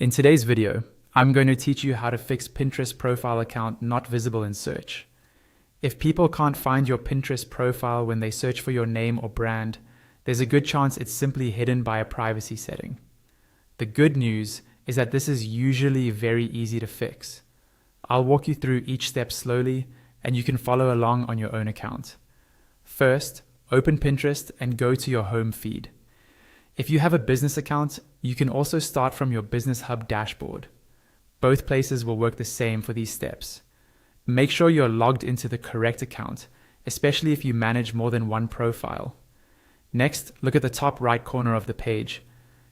In today's video, I'm going to teach you how to fix Pinterest profile account not visible in search. If people can't find your Pinterest profile when they search for your name or brand, there's a good chance it's simply hidden by a privacy setting. The good news is that this is usually very easy to fix. I'll walk you through each step slowly, and you can follow along on your own account. First, open Pinterest and go to your home feed. If you have a business account, you can also start from your Business Hub dashboard. Both places will work the same for these steps. Make sure you're logged into the correct account, especially if you manage more than one profile. Next, look at the top right corner of the page.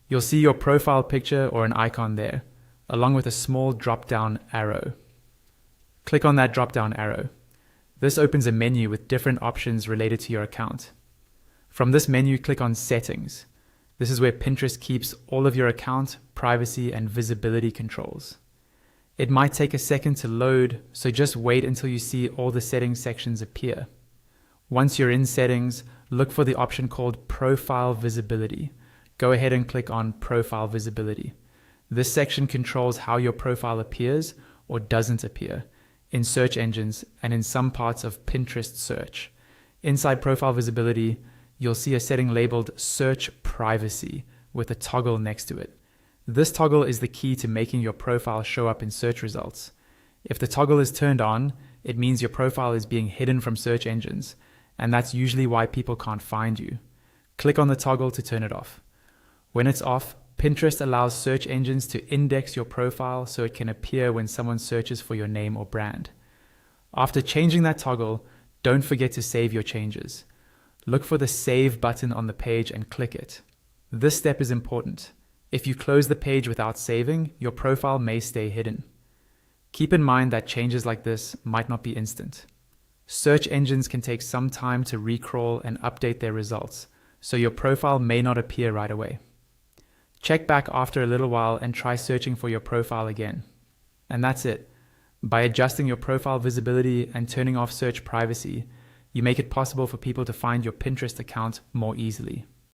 You'll see your profile picture or an icon there, along with a small drop-down arrow. Click on that drop-down arrow. This opens a menu with different options related to your account. From this menu, click on Settings. This is where Pinterest keeps all of your account, privacy, and visibility controls. It might take a second to load, so just wait until you see all the settings sections appear. Once you're in Settings, look for the option called Profile Visibility. Go ahead and click on Profile Visibility. This section controls how your profile appears or doesn't appear in search engines and in some parts of Pinterest search. Inside Profile Visibility, you'll see a setting labeled Search Privacy with a toggle next to it. This toggle is the key to making your profile show up in search results. If the toggle is turned on, it means your profile is being hidden from search engines, and that's usually why people can't find you. Click on the toggle to turn it off. When it's off, Pinterest allows search engines to index your profile so it can appear when someone searches for your name or brand. After changing that toggle, don't forget to save your changes. Look for the Save button on the page and click it. This step is important. If you close the page without saving, your profile may stay hidden. Keep in mind that changes like this might not be instant. Search engines can take some time to recrawl and update their results, so your profile may not appear right away. Check back after a little while and try searching for your profile again. And that's it. By adjusting your profile visibility and turning off search privacy, you make it possible for people to find your Pinterest account more easily.